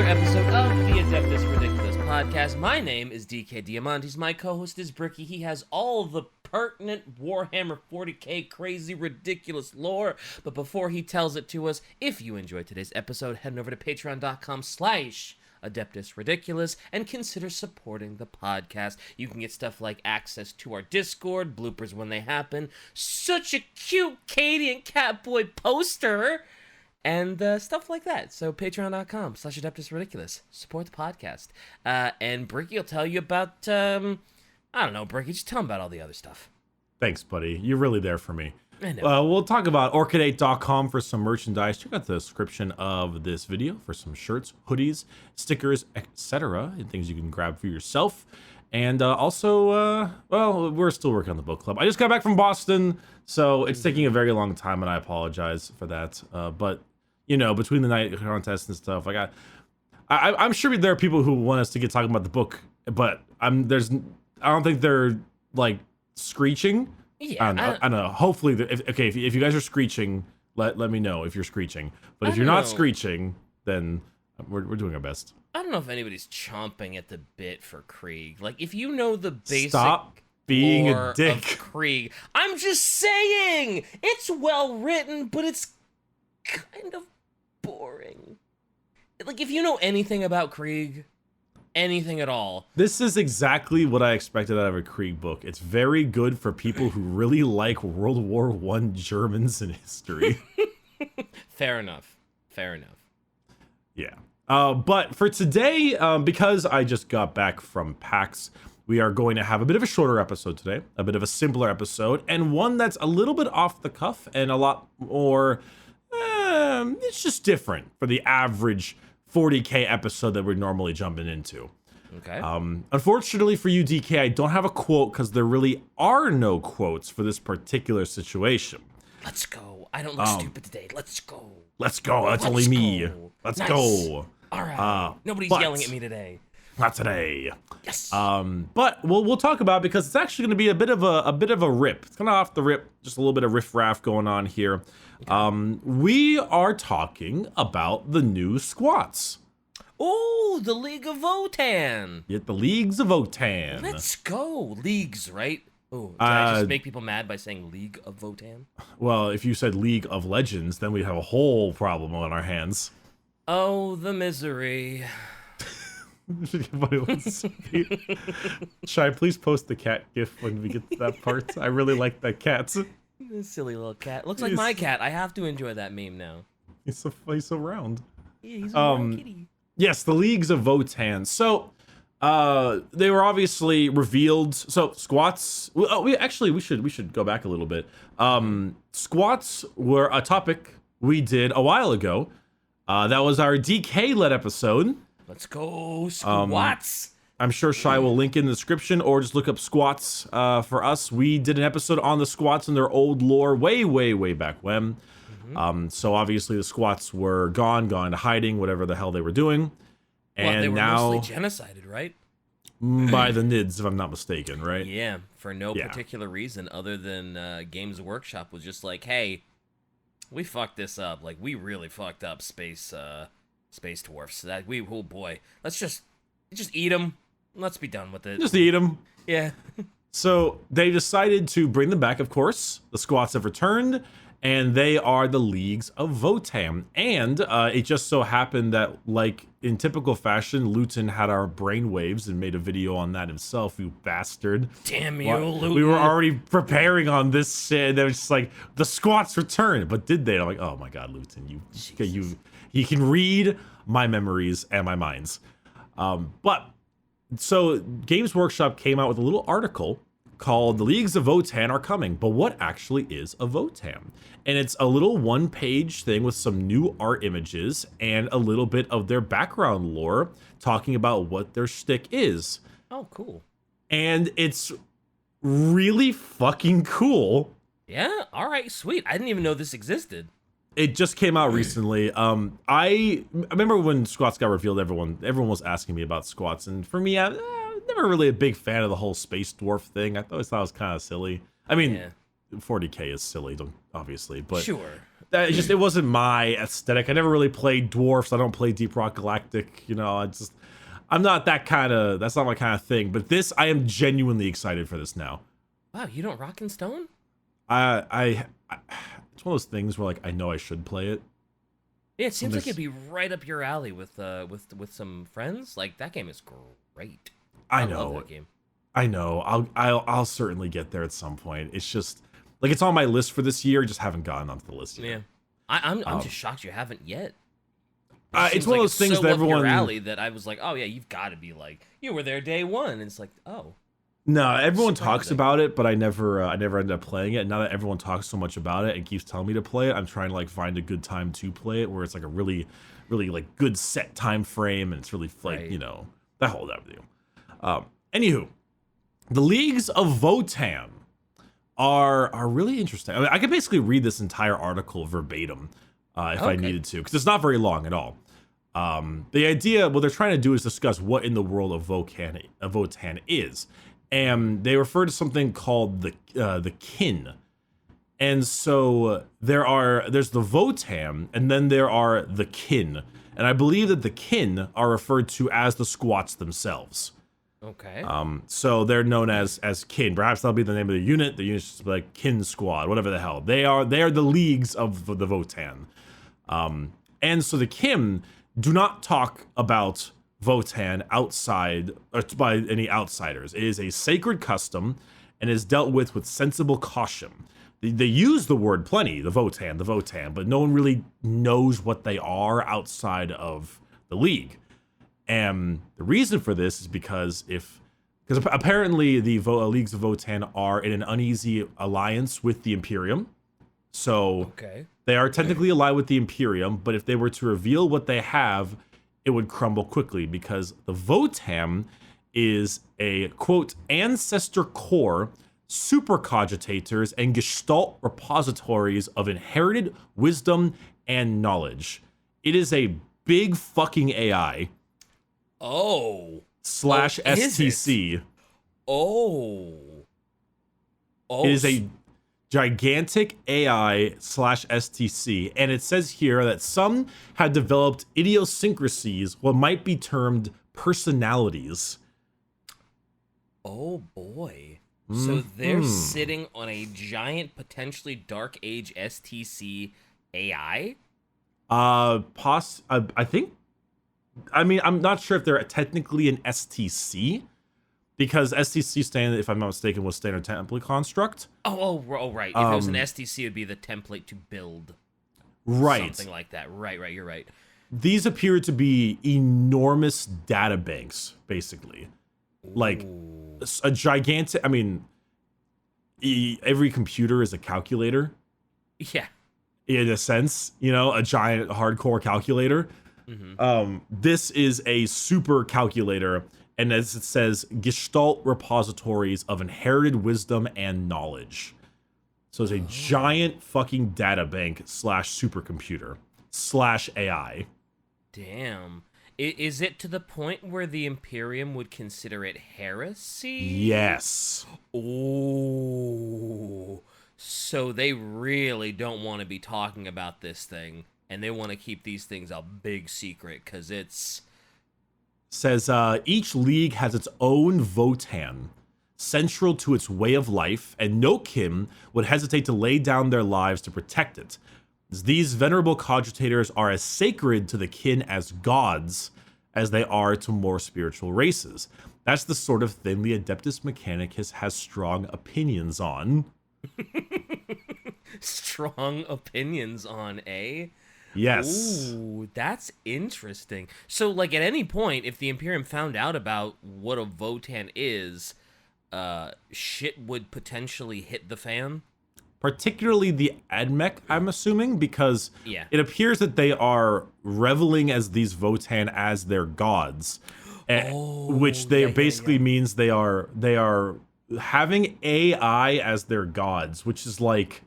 another episode of the Adeptus Ridiculous podcast. My name is DK Diamantes. My co-host is Bricky. He has all the pertinent Warhammer 40k crazy ridiculous lore. But before he tells it to us, if you enjoyed today's episode, head over to patreon.com/Adeptus Ridiculous and consider supporting the podcast. You can get stuff like access to our Discord, bloopers when they happen, such a cute Katie and Catboy poster, and stuff like that. So patreon.com/Adeptus Ridiculous. Support the podcast. And Bricky will tell you about, I don't know, Bricky, just tell him about all the other stuff. Thanks, buddy. You're really there for me. I know. We'll talk about orchidate.com for some merchandise. Check out the description of this video for some shirts, hoodies, stickers, etc. and things you can grab for yourself. And also, well, we're still working on the book club. I just got back from Boston, so it's taking a very long time, and I apologize for that. But you know, between the night contests and stuff, I'm sure there are people who want us to get talking about the book, but I don't think they're like screeching. Yeah, I don't know. Hopefully, if you guys are screeching, let me know if you're screeching. But if you're not screeching, then we're doing our best. I don't know if anybody's chomping at the bit for Krieg. Like, if you know the basic Stop being lore a dick of Krieg, I'm just saying it's well written, but it's kind of boring. Like, if you know anything about Krieg, anything at all, this is exactly what I expected out of a Krieg book. It's very good for people who really like World War I Germans in history. Fair enough. Yeah. But for today, because I just got back from PAX, we are going to have a bit of a shorter episode today, a bit of a simpler episode, and one that's a little bit off the cuff and a lot more, it's just different for the average 40k episode that we're normally jumping into. Okay. Unfortunately for you, DK, I don't have a quote because there really are no quotes for this particular situation. Let's go. I don't look stupid today. Let's go. Let's go. That's only me. Let's go. All right. Nobody's yelling at me today. Not today. Yes. But we'll talk about it because it's actually going to be a bit of a rip. It's kind of off the rip, just a little bit of riff-raff going on here. Okay. We are talking about the new SQUATS. Oh, the League of Votann. Yeah, the Leagues of Votann. Let's go. Leagues, right? Oh, did I just make people mad by saying League of Votann? Well, if you said League of Legends, then we'd have a whole problem on our hands. Oh, the misery. Should I please post the cat gif when we get to that part? I really like that cat. Silly little cat. Looks like my cat. I have to enjoy that meme now. He's so round. Yeah, he's a round kitty. Yes, the Leagues of Votann. So, they were obviously revealed. So SQUATS. We should go back a little bit. SQUATS were a topic we did a while ago. That was our DK-led episode. Let's go, SQUATS. I'm sure Shai will link in the description, or just look up SQUATS for us. We did an episode on the SQUATS and their old lore way back when. So obviously the SQUATS were gone to hiding, whatever the hell they were doing. And they were now mostly genocided, right? By the NIDS, if I'm not mistaken, right? Yeah, for no particular reason other than Games Workshop was just like, hey, we fucked this up. Like, we really fucked up space dwarfs. Oh boy, let's just eat them. Let's be done with it. Just eat them. Yeah. So they decided to bring them back, of course. The SQUATS have returned, and they are the Leagues of Votann. And it just so happened that, like in typical fashion, Luton had our brainwaves and made a video on that himself, you bastard. Damn you, Luton. We were already preparing on this shit. They were just like, the SQUATS returned. But did they? And I'm like, oh my god, Luton, you can read my memories and my minds. So Games Workshop came out with a little article called The Leagues of Votann Are Coming, but what actually is a Votann? And it's a little one-page thing with some new art images and a little bit of their background lore talking about what their shtick is. Oh, cool. And it's really fucking cool. Yeah? Alright, sweet. I didn't even know this existed. It just came out recently. I remember when SQUATS got revealed, everyone was asking me about SQUATS, and for me, I'm never really a big fan of the whole space dwarf thing. I always thought it was kind of silly. I mean, 40k is silly, obviously, but sure. that it wasn't my aesthetic. I never really played dwarfs. I don't play Deep Rock Galactic. You know, I'm not that kind of. That's not my kind of thing. But this, I am genuinely excited for this now. Wow, you don't rock and stone? I it's one of those things where like I know I should play it. Yeah, it seems like it'd be right up your alley with some friends. Like that game is great. I love know. that game. I know. I'll certainly get there at some point. It's just like it's on my list for this year. Just haven't gotten onto the list yet. Yeah, I'm just shocked you haven't yet. It's one of those things so that up everyone. your alley that I was like, oh yeah, you've got to be like you were there day one. And it's like, oh. No, everyone talks about it, but I never ended up playing it. Now that everyone talks so much about it and keeps telling me to play it, I'm trying to like find a good time to play it where it's like a really, really like good set time frame and it's really like Right. you know that whole deal. Anywho, the Leagues of Votann are really interesting. I mean, I could basically read this entire article verbatim if I needed to, because it's not very long at all. The idea, what they're trying to do is discuss what in the world of Votann is. And they refer to something called the kin. And so there's the Votann, and then there are the kin. And I believe that the kin are referred to as the SQUATS themselves. Okay. So they're known as kin. Perhaps that'll be the name of the unit. The unit's just like kin squad, whatever the hell. They are the leagues of the Votann. And so the kin do not talk about Votann outside or by any outsiders. It is a sacred custom and is dealt with sensible caution. They use the word plenty, the Votann, but no one really knows what they are outside of the league. And the reason for this is because apparently the Leagues of Votann are in an uneasy alliance with the Imperium. So they are technically allied with the Imperium, but if they were to reveal what they have, it would crumble quickly because the Votann is a, quote, ancestor core, supercogitators, and gestalt repositories of inherited wisdom and knowledge. It is a big fucking AI. Slash STC. It is a gigantic AI slash STC, and it says here that some have developed idiosyncrasies, what might be termed personalities. Oh boy. So they're sitting on a giant, potentially Dark Age STC AI? I think, I mean, I'm not sure if they're technically an STC, because STC if I'm not mistaken, was standard template construct. Oh, right. If it was an STC, it would be the template to build. Right. Something like that. Right, you're right. These appear to be enormous data banks, basically. Like, a gigantic, I mean, every computer is a calculator. Yeah. In a sense, you know, a giant hardcore calculator. This is a super calculator, and as it says, gestalt repositories of inherited wisdom and knowledge. So it's a giant fucking data bank slash supercomputer slash AI. Damn. Is it to the point where the Imperium would consider it heresy? Yes. Oh. So they really don't want to be talking about this thing, and they want to keep these things a big secret, because it's... Says, each league has its own Votann, central to its way of life, and no kin would hesitate to lay down their lives to protect it. These venerable cogitators are as sacred to the kin as gods as they are to more spiritual races. That's the sort of thing the Adeptus Mechanicus has strong opinions on. Strong opinions on, eh? Yes. Ooh, that's interesting. So, like, at any point, if the Imperium found out about what a Votann is, shit would potentially hit the fan? Particularly the Admech, I'm assuming, because Yeah. it appears that they are reveling as these Votann as their gods, which basically means they are having AI as their gods, which is like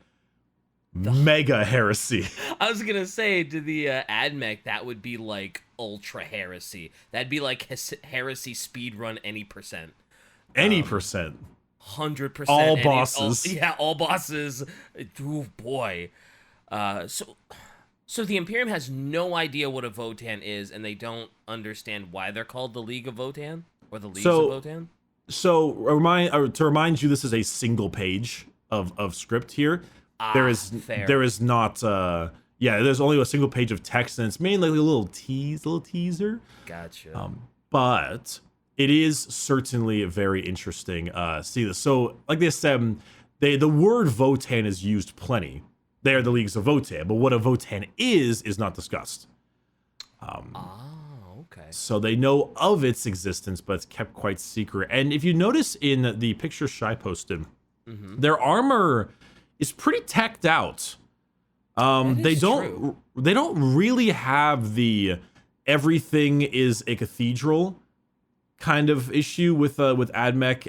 mega heresy. I was gonna say, to the Admech, that would be like ultra heresy. That'd be like heresy speedrun any percent. Any percent. 100%. All bosses. All bosses. Oh, boy. So the Imperium has no idea what a Votann is, and they don't understand why they're called the League of Votann or the Leagues of Votann. To remind you, this is a single page of script here. Fair. There is not there's only a single page of text, and it's mainly like a little teaser. Gotcha. But it is certainly very interesting. See this. So like they said, the word Votann is used plenty. They are the Leagues of Votann, but what a Votann is not discussed. Okay. So they know of its existence, but it's kept quite secret. And if you notice in the picture Shy posted, their armor is pretty teched out. They don't really have the everything is a cathedral kind of issue with AdMech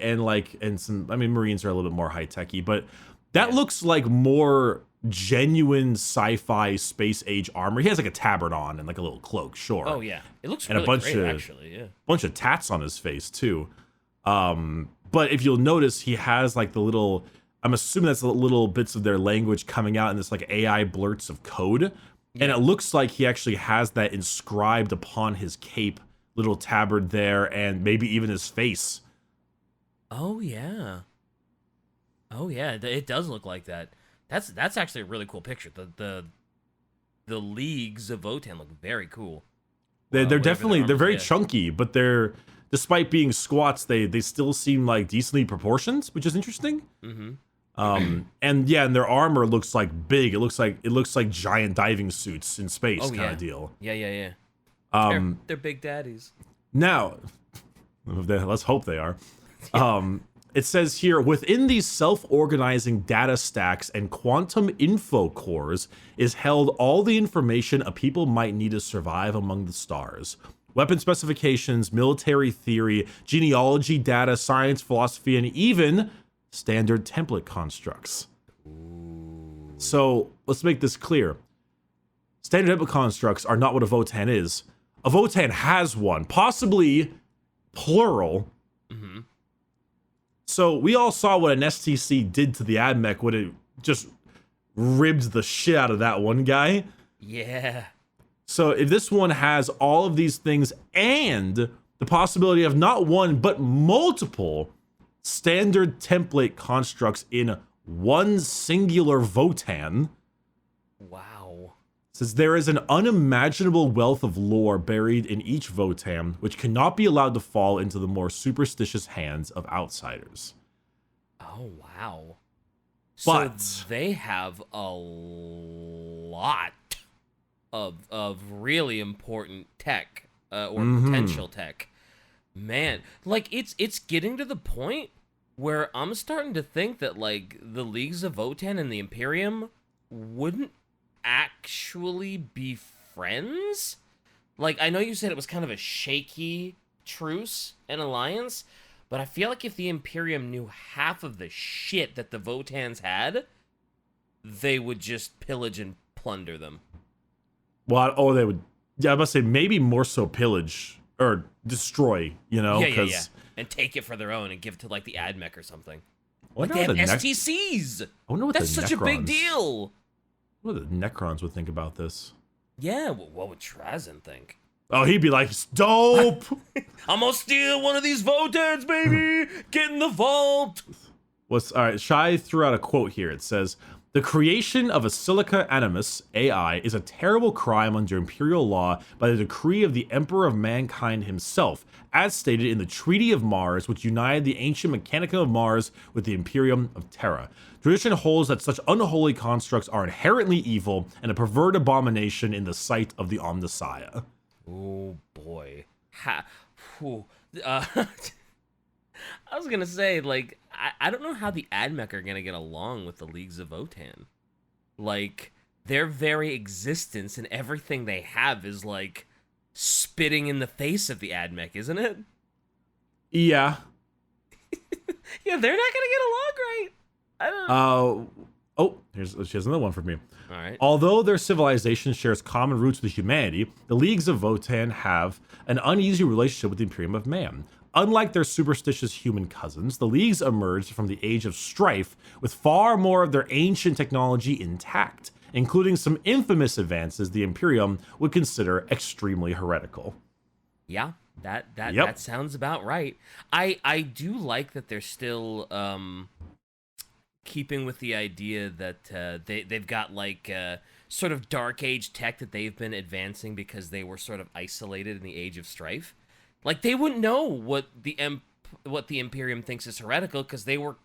and some. I mean, Marines are a little bit more high techy, but that looks like more genuine sci-fi space age armor. He has like a tabard on and like a little cloak, sure. Oh yeah, it looks and really a bunch great, of actually. Yeah. bunch of tats on his face too. But if you'll notice, he has like the little. I'm assuming that's the little bits of their language coming out in this like AI blurts of code, and it looks like he actually has that inscribed upon his cape, little tabard there, and maybe even his face. Oh yeah. It does look like that. That's actually a really cool picture. The Leagues of Votann look very cool. They're definitely they're very chunky, but they're despite being squats, they still seem like decently proportioned, which is interesting. And their armor looks like big. It looks like giant diving suits in space kind of deal. Yeah. They're big daddies. Now, let's hope they are. It says here, within these self-organizing data stacks and quantum info cores is held all the information a people might need to survive among the stars. Weapon specifications, military theory, genealogy data, science, philosophy, and even standard template constructs. So let's make this clear. Standard template constructs are not what a Votann is. A Votann has one, possibly plural. So we all saw what an STC did to the AdMech when it just ribbed the shit out of that one guy. Yeah. So if this one has all of these things and the possibility of not one but multiple standard template constructs in one singular Votann. Wow. Says there is an unimaginable wealth of lore buried in each Votann, which cannot be allowed to fall into the more superstitious hands of outsiders. Oh, wow. But so they have a lot of really important tech or potential tech. Man, like it's getting to the point where I'm starting to think that like the Leagues of Votann and the Imperium wouldn't actually be friends. Like, I know you said it was kind of a shaky truce and alliance, but I feel like if the Imperium knew half of the shit that the Votanns had, they would just pillage and plunder them. Well, they would. Yeah, I must say maybe more so pillage or destroy. You know, yeah, and take it for their own and give it to like the AdMech or something. Like they have STCs. I wonder what that's such a big deal. What do the Necrons would think about this? Yeah, well, what would Trazen think? Oh, he'd be like, it's dope. I'm gonna steal one of these Votanns, baby. Get in the vault. All right, Shy threw out a quote here. It says, the creation of a Silica Animus AI is a terrible crime under Imperial law by the decree of the Emperor of Mankind himself, as stated in the Treaty of Mars, which united the ancient Mechanicum of Mars with the Imperium of Terra. Tradition holds that such unholy constructs are inherently evil and a perverted abomination in the sight of the Omnissiah. Oh boy. I was gonna say, like, I don't know how the AdMech are gonna get along with the Leagues of Votann. Like, their very existence and everything they have is like spitting in the face of the AdMech, isn't it? Yeah. Yeah, they're not gonna get along right. I don't know. She has another one for me. All right. Although their civilization shares common roots with humanity, the Leagues of Votann have an uneasy relationship with the Imperium of Man. Unlike their superstitious human cousins, the Leagues emerged from the Age of Strife with far more of their ancient technology intact, including some infamous advances the Imperium would consider extremely heretical. Yeah, that sounds about right. I do like that they're still keeping with the idea that they've got like sort of dark age tech that they've been advancing because they were sort of isolated in the Age of Strife. Like they wouldn't know what the Imperium thinks is heretical because they were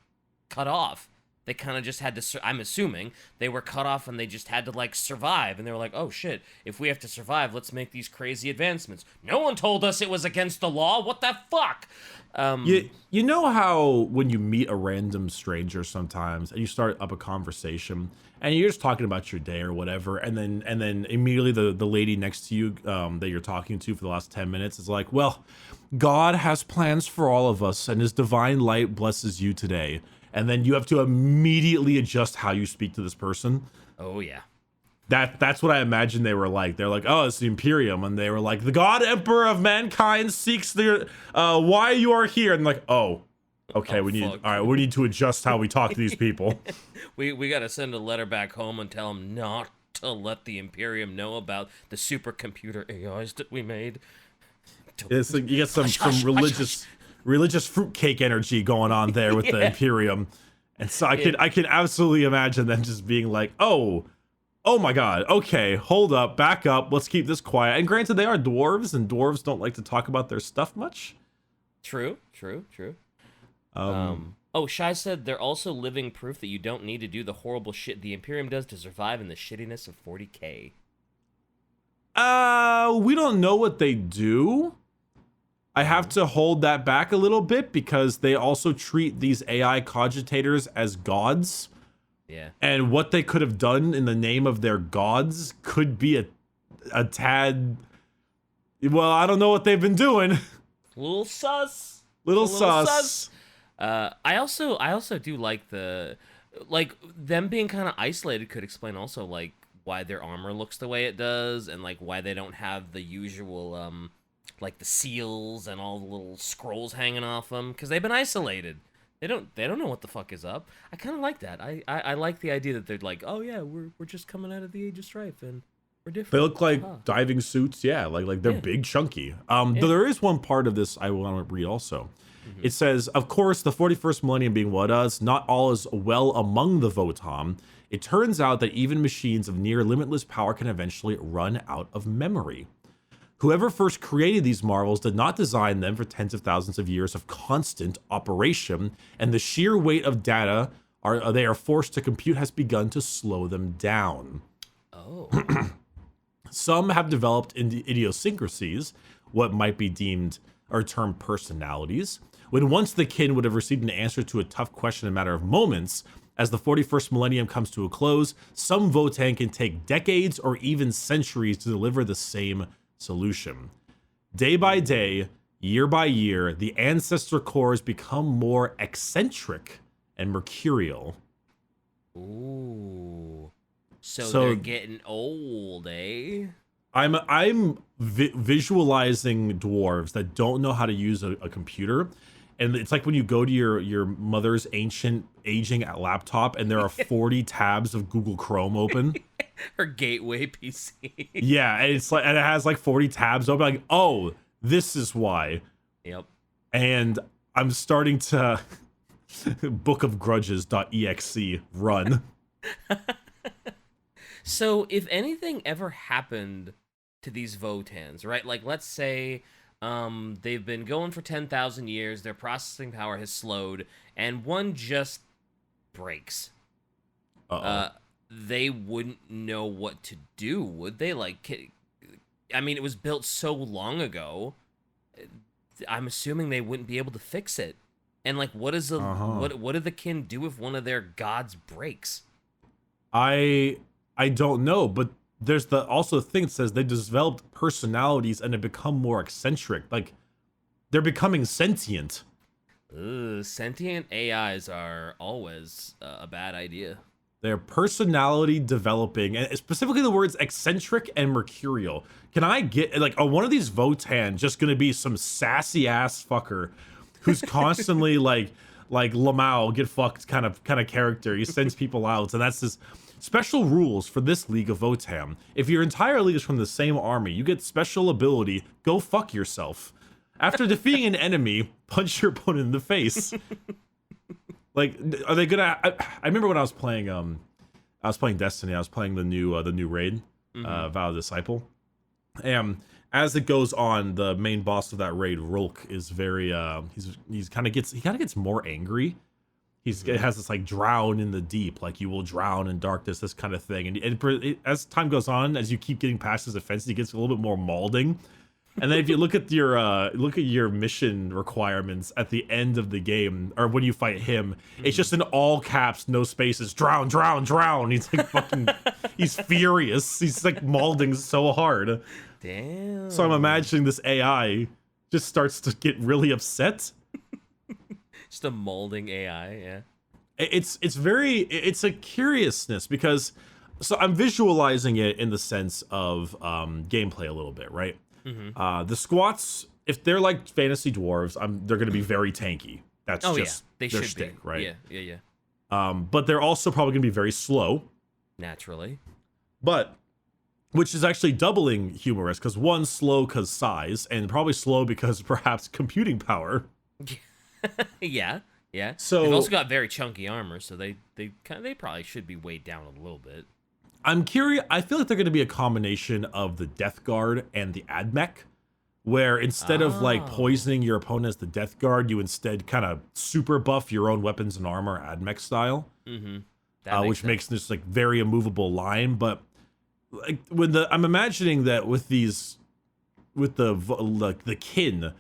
cut off. They kind of just had to, I'm assuming, they were cut off and they just had to, like, survive. And they were like, oh, shit, if we have to survive, let's make these crazy advancements. No one told us it was against the law. What the fuck? You know how when you meet a random stranger sometimes and you start up a conversation and you're just talking about your day or whatever, and then immediately the lady next to you that you're talking to for the last 10 minutes is like, well, God has plans for all of us and his divine light blesses you today. And then you have to immediately adjust how you speak to this person. Oh, yeah. That's what I imagine they were like. They're like, oh, it's the Imperium. And they were like, the God Emperor of mankind seeks their, why you are here. And like, oh, okay, we need to adjust how we talk to these people. we got to send a letter back home and tell them not to let the Imperium know about the supercomputer AIs that we made. It's like you get some religious fruitcake energy going on there with the Imperium. And so I can absolutely imagine them just being like, oh my god, okay, hold up, back up, let's keep this quiet. And granted, they are dwarves, and dwarves don't like to talk about their stuff much. True. Shai said they're also living proof that you don't need to do the horrible shit the Imperium does to survive in the shittiness of 40K. We don't know what they do. I have to hold that back a little bit because they also treat these AI cogitators as gods. Yeah. And what they could have done in the name of their gods could be a tad... Well, I don't know what they've been doing. Little sus. Little sus. I also do like them being kind of isolated could explain also like why their armor looks the way it does and like why they don't have the usual like the seals and all the little scrolls hanging off them because they've been isolated. They don't know what the fuck is up. I kind of like that. I like the idea that they're like, oh yeah, we're just coming out of the Age of Strife and we're different. They look like diving suits, yeah, like they're big, chunky. Though there is one part of this I want to read also. Mm-hmm. It says, of course, the 41st millennium being what us, not all is well among the Votann. It turns out that even machines of near limitless power can eventually run out of memory. Whoever first created these marvels did not design them for tens of thousands of years of constant operation, and the sheer weight of data they are forced to compute has begun to slow them down. Oh. Some have developed idiosyncrasies, what might be deemed or termed personalities, when once the kin would have received an answer to a tough question in a matter of moments. As the 41st millennium comes to a close, some Votann can take decades or even centuries to deliver the same solution. Day by day, year by year, the ancestor cores become more eccentric and mercurial. Ooh. So they're getting old, eh? I'm visualizing dwarves that don't know how to use a computer. And it's like when you go to your mother's ancient aging laptop and there are 40 tabs of Google Chrome open. Her gateway PC. Yeah, and it has like 40 tabs open. Like, oh, this is why. Yep. And I'm starting to bookofgrudges.exe run. So if anything ever happened to these Votanns, right? Like, let's say they've been going for 10,000 years, their processing power has slowed, and one just breaks. They wouldn't know what to do, would they? Like, I mean, it was built so long ago. I'm assuming they wouldn't be able to fix it. And like, what do the kin do if one of their gods breaks? I don't know, but there's also the thing that says they developed personalities and they become more eccentric. Like, they're becoming sentient. Sentient AIs are always a bad idea. They're personality developing, and specifically the words eccentric and mercurial. Can I get, like, one of these Votann just gonna be some sassy ass fucker who's constantly like like Lamau get fucked kind of character. He sends people out, and that's his special rules for this League of Votann. If your entire league is from the same army, you get special ability, go fuck yourself. After defeating an enemy, punch your opponent in the face. Like, are they gonna? I remember when I was playing Destiny. I was playing the new raid, Vow of the Disciple, and as it goes on, the main boss of that raid, Rolk, is very he kind of gets more angry. It has this like drown in the deep, like you will drown in darkness, this kind of thing. And as time goes on, as you keep getting past his offenses, he gets a little bit more maulding. And then if you look at your mission requirements at the end of the game, or when you fight him, it's just in all caps, no spaces, drown, drown, drown. He's like fucking, he's furious. He's like maulding so hard. Damn. So I'm imagining this AI just starts to get really upset. Just a molding AI, yeah. It's a curiousness because, so I'm visualizing it in the sense of gameplay a little bit, right? The squats, if they're like fantasy dwarves, they're going to be very tanky. That's just they their should shtick, be. right? Yeah. But they're also probably going to be very slow. Naturally. But, which is actually doubling humorous, because one, slow because size, and probably slow because perhaps computing power. Yeah. So they've also got very chunky armor, so they probably should be weighed down a little bit. I'm curious. I feel like they're going to be a combination of the Death Guard and the Admech, where instead of like poisoning your opponent as the Death Guard, you instead kind of super buff your own weapons and armor Admech style, which makes this like very immovable line. But like I'm imagining that with the kin,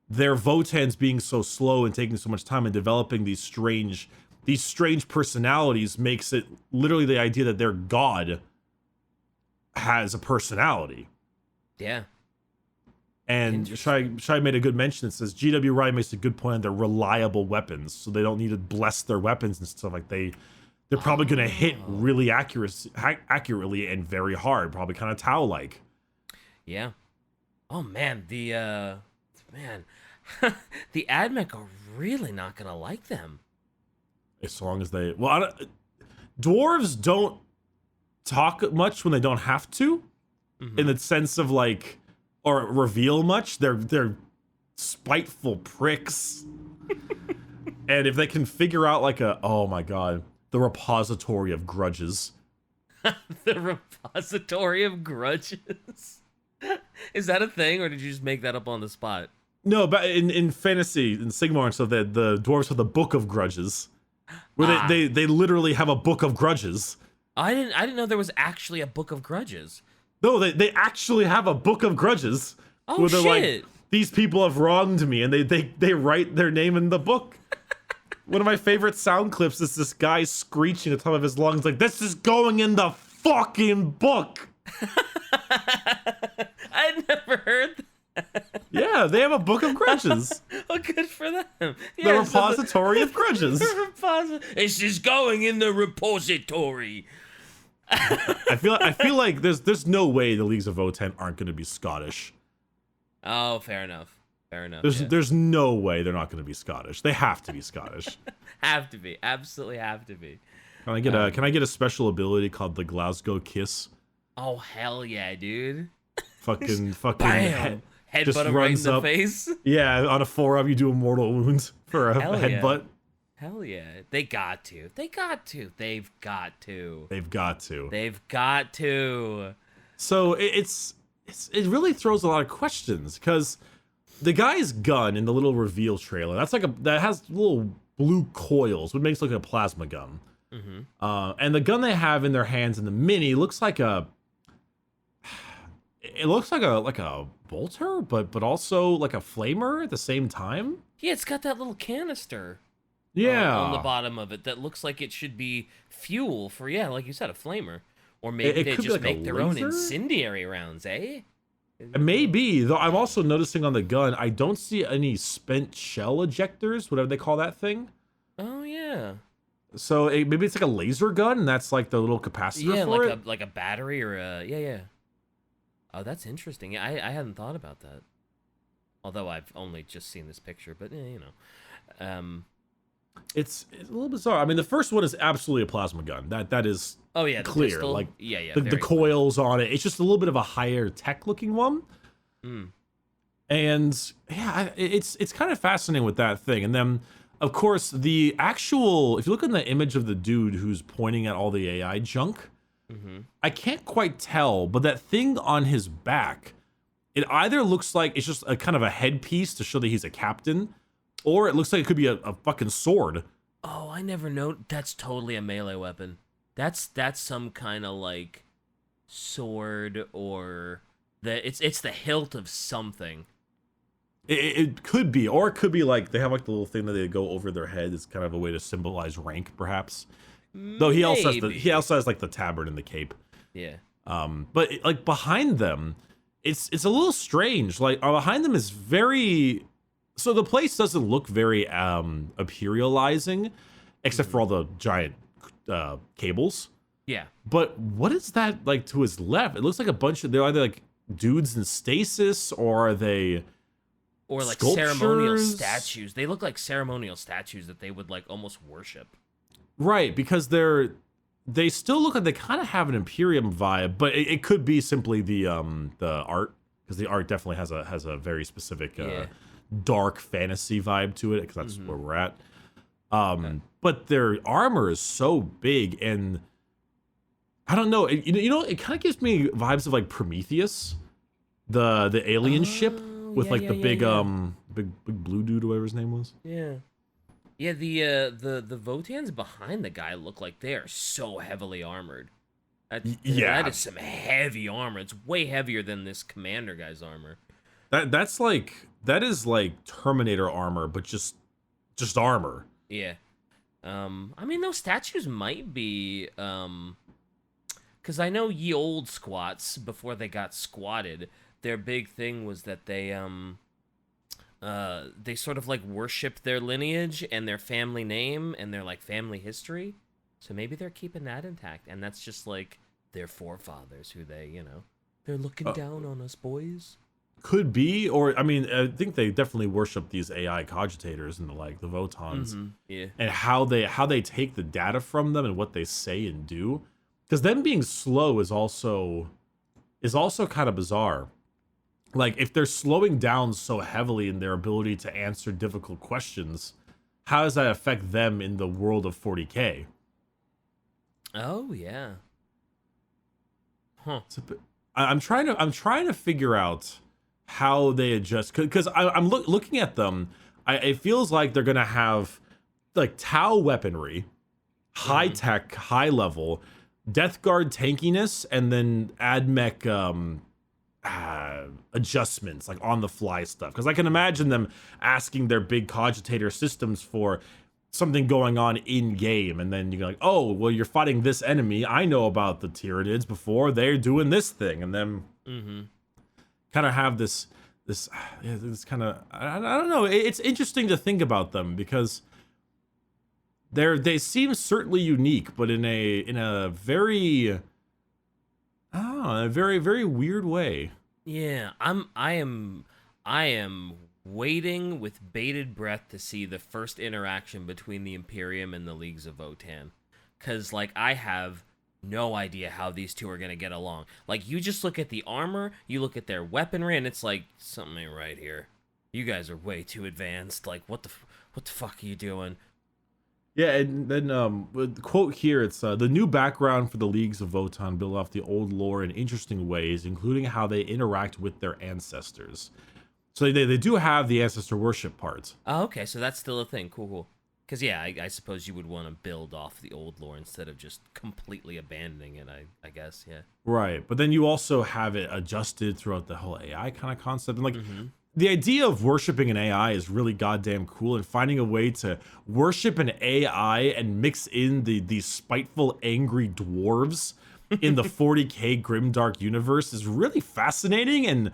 their Votans being so slow and taking so much time and developing these strange personalities makes it literally the idea that their god has a personality. Yeah. And Shai made a good mention. It says GW Ryan makes a good point on their reliable weapons, so they don't need to bless their weapons and stuff. Like they're probably going to hit really accurately and very hard, probably kind of Tau-like. Yeah. Oh man, the Admech are really not gonna like them. As long as they, dwarves don't talk much when they don't have to, in the sense of like, or reveal much. They're spiteful pricks. And if they can figure out like oh my god, the repository of grudges. The repository of grudges. Is that a thing, or did you just make that up on the spot? No, but in fantasy, in Sigmar and stuff, the dwarves have the Book of Grudges, where they literally have a Book of Grudges. I didn't know there was actually a Book of Grudges. No, they actually have a Book of Grudges. Oh where they're shit! Like, these people have wronged me, and they write their name in the book. One of my favorite sound clips is this guy screeching at the top of his lungs, like, "This is going in the fucking book." I'd never heard that. Yeah, they have a Book of Grudges. Oh, good for them. The Yeah, repository of grudges. This is going in the repository. I feel like there's no way the Leagues of Votann aren't going to be Scottish. Oh, fair enough. There's no way they're not going to be Scottish. They have to be Scottish. Have to be. Absolutely have to be. Can I get a special ability called the Glasgow Kiss? Oh hell yeah, dude! Fucking Bam! Headbutt him right in the face. Yeah, on a forearm you do a mortal wound for a headbutt. Hell yeah. They got to. They've got to. So it really throws a lot of questions, because the guy's gun in the little reveal trailer, that has little blue coils, which makes it look like a plasma gun. And the gun they have in their hands in the mini looks like a bolter, but also like a flamer at the same time. Yeah, it's got that little canister. Yeah, on the bottom of it that looks like it should be fuel for, like you said, a flamer, or maybe they just make their own incendiary rounds, eh? Maybe, though. I'm also noticing on the gun, I don't see any spent shell ejectors, whatever they call that thing. Oh yeah. So maybe it's like a laser gun, and that's like the little capacitor for it. like a battery or a Oh, that's interesting. Yeah, I hadn't thought about that. Although I've only just seen this picture, but It's a little bizarre. I mean, the first one is absolutely a plasma gun. That is Oh yeah, the clear. pistol. Like Yeah, the very clear. coils on it. It's just a little bit of a higher tech looking one. Mm. And yeah, it's kind of fascinating with that thing. And then, of course, the actual, if you look at the image of the dude who's pointing at all the AI junk, I can't quite tell, but that thing on his back, it either looks like it's just a kind of a headpiece to show that he's a captain, or it looks like it could be a fucking sword. Oh, I never know. That's totally a melee weapon. That's some kind of like sword, or it's the hilt of something. It could be, or it could be like they have like the little thing that they go over their head. It's kind of a way to symbolize rank, perhaps. Though he also has like the tabard and the cape. Yeah. But like behind them, it's a little strange. Like behind them is very, so the place doesn't look very imperializing, except for all the giant cables. Yeah. But what is that like to his left? It looks like a bunch of, they're either like dudes in stasis, or are they, or like sculptures? ceremonial statues. They look like ceremonial statues that they would like almost worship. Right, because they still look like they kind of have an Imperium vibe, but it could be simply the art, because the art definitely has a very specific dark fantasy vibe to it, because that's where we're at. But their armor is so big, and I don't know, it kind of gives me vibes of like Prometheus, the alien ship with the big blue dude, or whatever his name was. Yeah. Yeah, the Votans behind the guy look like they are so heavily armored. That is some heavy armor. It's way heavier than this commander guy's armor. That is like Terminator armor, but just armor. Yeah. I mean, those statues might be, because I know ye old squats, before they got squatted, their big thing was that they sort of like worship their lineage and their family name and their like family history. So maybe they're keeping that intact, and that's just like their forefathers who they're looking down on us boys. Could be, or I mean, I think they definitely worship these AI cogitators and the Votans, Yeah, and how they take the data from them and what they say and do, because them being slow is also kind of bizarre. Like, if they're slowing down so heavily in their ability to answer difficult questions, how does that affect them in the world of 40K? Oh yeah. Huh. I'm trying to figure out how they adjust, because I'm looking at them. It feels like they're gonna have like Tau weaponry, high tech, high level, Death Guard tankiness, and then AdMech adjustments, like on the fly stuff. Because I can imagine them asking their big cogitator systems for something going on in game, and then you're like, oh, well, you're fighting this enemy. I know about the Tyranids before they're doing this thing, and then kind of have this kind of, I don't know. It's interesting to think about them, because they seem certainly unique, but in a very, I don't know, in a very, very weird way. Yeah, I am waiting with bated breath to see the first interaction between the Imperium and the Leagues of Votann. Cause like I have no idea how these two are gonna get along. Like, you just look at the armor, you look at their weaponry, and it's like, something ain't right here. You guys are way too advanced. Like, what the fuck are you doing? Yeah, and then with the quote here, it's the new background for the Leagues of Votann build off the old lore in interesting ways, including how they interact with their ancestors. So they do have the ancestor worship part. Oh, okay, so that's still a thing. Cool. Because, yeah, I suppose you would want to build off the old lore instead of just completely abandoning it, I guess, yeah. Right, but then you also have it adjusted throughout the whole AI kind of concept. And, like, the idea of worshiping an AI is really goddamn cool, and finding a way to worship an AI and mix in these spiteful, angry dwarves in the 40K grimdark universe is really fascinating, and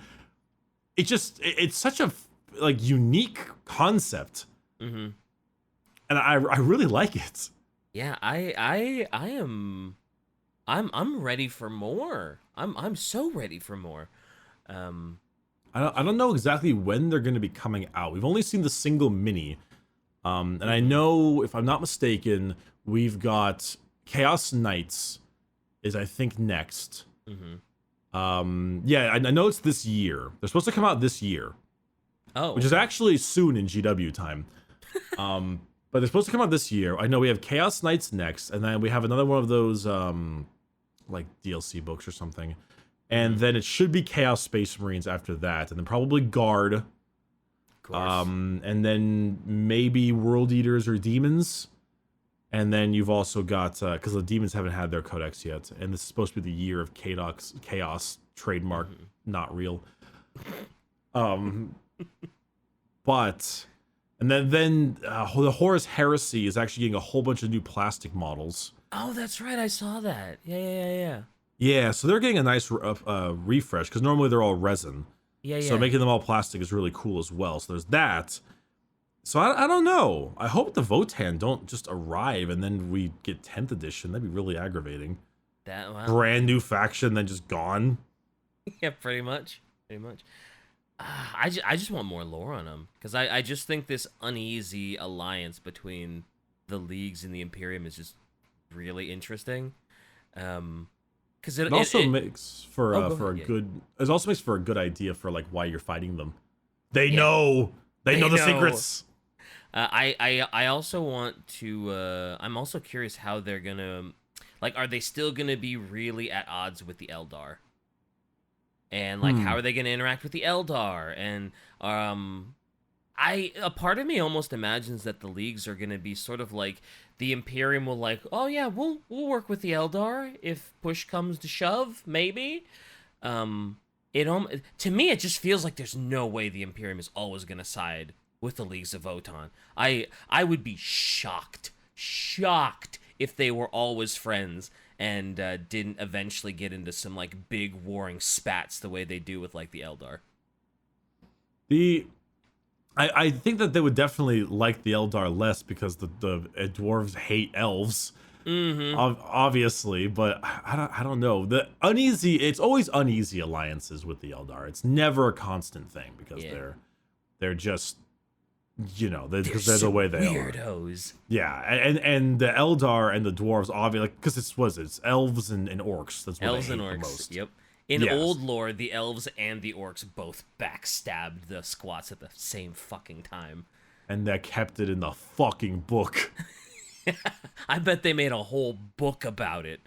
it's such a, like, unique concept. And I really like it. Yeah, I'm ready for more. I'm so ready for more. I don't know exactly when they're going to be coming out. We've only seen the single mini, And I know, if I'm not mistaken, we've got Chaos Knights is, I think, next. Yeah, I know it's this year. They're supposed to come out this year. Oh. Which is actually soon in GW time. But they're supposed to come out this year. I know we have Chaos Knights next, and then we have another one of those, like, DLC books or something. And then it should be Chaos Space Marines after that, and then probably Guard. Of course. And then maybe World Eaters or Demons. And then you've also got, because the Demons haven't had their Codex yet, and this is supposed to be the year of Chaos trademark, not real. But, and then the Horus Heresy is actually getting a whole bunch of new plastic models. Oh, that's right. I saw that. Yeah. Yeah, so they're getting a nice refresh, because normally they're all resin. Yeah. So making them all plastic is really cool as well. So there's that. So I don't know. I hope the Votann don't just arrive and then we get 10th edition. That'd be really aggravating. Wow. Brand new faction, then just gone. Yeah, pretty much. I just want more lore on them, because I just think this uneasy alliance between the Leagues and the Imperium is just really interesting. Because it also makes for a good. It also makes for a good idea for like why you're fighting them. They know the secrets. I also want to. I'm also curious how they're gonna, like, are they still gonna be really at odds with the Eldar? And like, how are they gonna interact with the Eldar? And a part of me almost imagines that the Leagues are gonna be sort of like the Imperium will like, oh yeah, we'll work with the Eldar if push comes to shove, maybe. To me, it just feels like there's no way the Imperium is always gonna side with the Leagues of Votann. I would be shocked if they were always friends and didn't eventually get into some like big warring spats the way they do with like the Eldar. I think that they would definitely like the Eldar less because the dwarves hate elves. Obviously, but I don't know. It's always uneasy alliances with the Eldar. It's never a constant thing because they're just, because they're the way they are. Weirdos. Yeah, and the Eldar and the dwarves, obviously, because it's elves and orcs. That's what elves they hate and orcs. the most. Yep. In old lore, the elves and the orcs both backstabbed the squats at the same fucking time. And that kept it in the fucking book. I bet they made a whole book about it.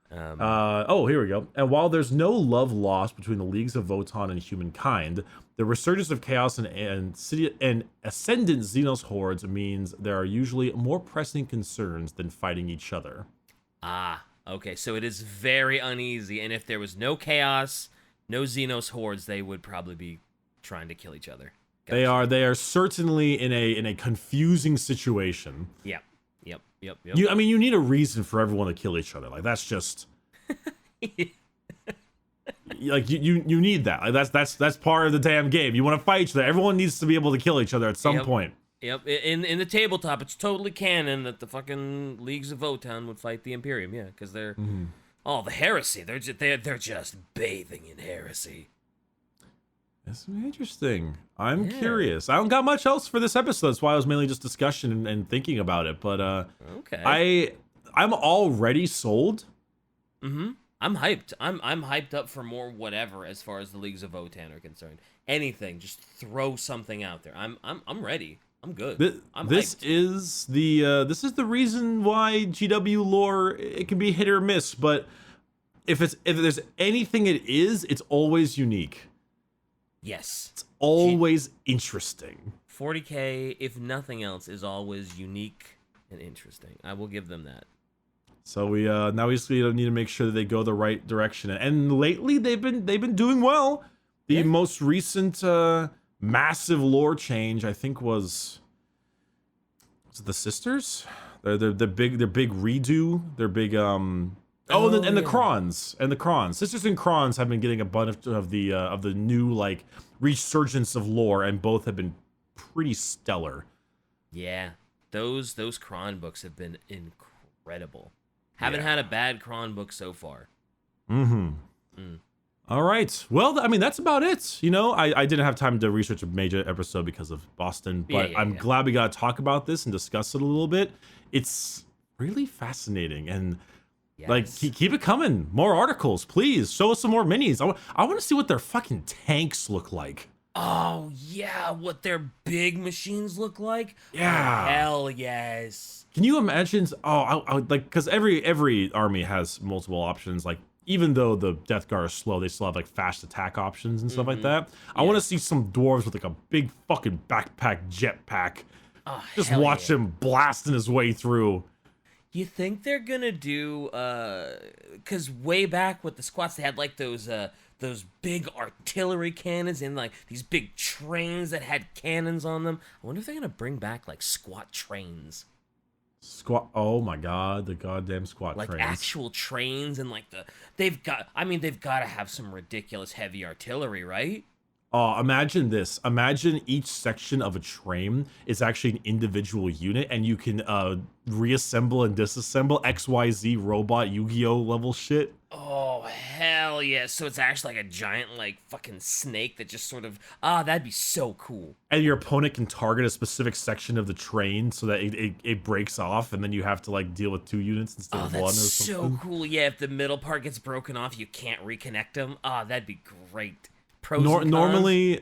Here we go. And while there's no love lost between the Leagues of Votann and humankind, the resurgence of chaos and ascendant Xenos hordes means there are usually more pressing concerns than fighting each other. Okay, so it is very uneasy, and if there was no chaos, no Xenos hordes, they would probably be trying to kill each other. Gotcha. They are certainly in a confusing situation. Yep. You need a reason for everyone to kill each other. Like that's just like you need that. Like that's part of the damn game. You want to fight each other. Everyone needs to be able to kill each other at some point. Yep. In the tabletop, it's totally canon that the fucking Leagues of Votann would fight the Imperium. Yeah, because they're the heresy. They're just bathing in heresy. That's interesting. I'm curious. I don't got much else for this episode. That's why I was mainly just discussion and thinking about it. But okay, I'm already sold. I'm hyped. I'm hyped up for more whatever as far as the Leagues of Votann are concerned. Anything, just throw something out there. I'm ready. I'm good. This is the reason why GW lore, it can be hit or miss. But if there's anything it's always unique. Yes. It's always interesting. 40K, if nothing else, is always unique and interesting. I will give them that. So we now we just need to make sure that they go the right direction. And lately they've been doing well. The most recent massive lore change, I think, was it the Sisters? Their big redo. Their big the Krons and the Krons. Sisters and Krons have been getting a bunch of the new like resurgence of lore, and both have been pretty stellar. Yeah, those Kron books have been incredible. Haven't had a bad Kron book so far. All right. Well, I mean, that's about it. You know, I didn't have time to research a major episode because of Boston, but I'm glad we got to talk about this and discuss it a little bit. It's really fascinating, and like keep it coming. More articles, please. Show us some more minis. I want to see what their fucking tanks look like. Oh yeah, what their big machines look like. Yeah. Oh, hell yes. Can you imagine? Oh, I like, because every army has multiple options. Like, even though the Death Guard is slow, they still have like fast attack options and stuff like that. I want to see some dwarves with like a big fucking backpack jetpack. Oh, just watch him blasting his way through. You think they're gonna do because way back with the squats they had like those big artillery cannons and like these big trains that had cannons on them. I wonder if they're gonna bring back like squat trains. Oh my god, the goddamn squat like trains. Like actual trains, and like they've got to have some ridiculous heavy artillery, right? Oh, imagine this. Imagine each section of a train is actually an individual unit, and you can reassemble and disassemble XYZ robot Yu-Gi-Oh level shit. Oh, hell yeah. So it's actually like a giant, like, fucking snake that just sort of... Ah, that'd be so cool. And your opponent can target a specific section of the train so that it breaks off, and then you have to, like, deal with 2 units instead of 1 or something. Oh, that's so cool. Yeah, if the middle part gets broken off, you can't reconnect them. Ah, that'd be great. Normally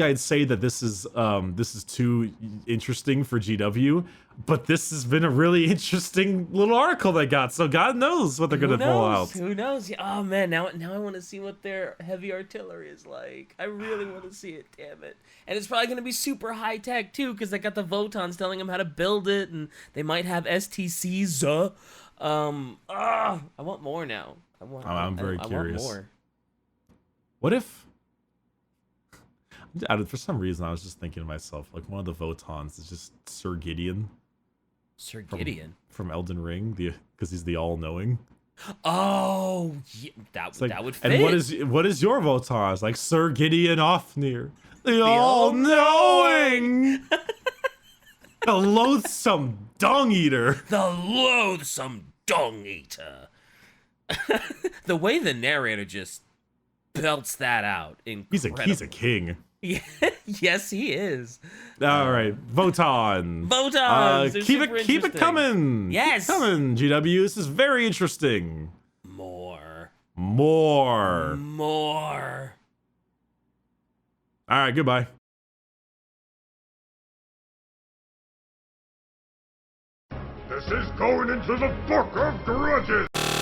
I'd say that this is too interesting for GW, but this has been a really interesting little article they got. So God knows what they're gonna pull out. Who knows? Oh man, now I want to see what their heavy artillery is like. I really want to see it. Damn it! And it's probably gonna be super high tech too, because they got the Votans telling them how to build it, and they might have STCs. I want more now. I'm very curious. I want more. What if? For some reason, I was just thinking to myself, like, one of the Votans is just Sir Gideon. Sir Gideon? From Elden Ring, because he's the all-knowing. Oh, yeah, that would fit. And what is your Votan? It's like Sir Gideon Ofnir, the all-knowing, the loathsome dung-eater. The loathsome dung-eater. The way the narrator just belts that out. Incredible. He's a king. Yeah, yes, he is. All right, Votann. Keep it coming. Yes, keep it coming. GW, this is very interesting. More. All right, goodbye. This is going into the Book of Grudges.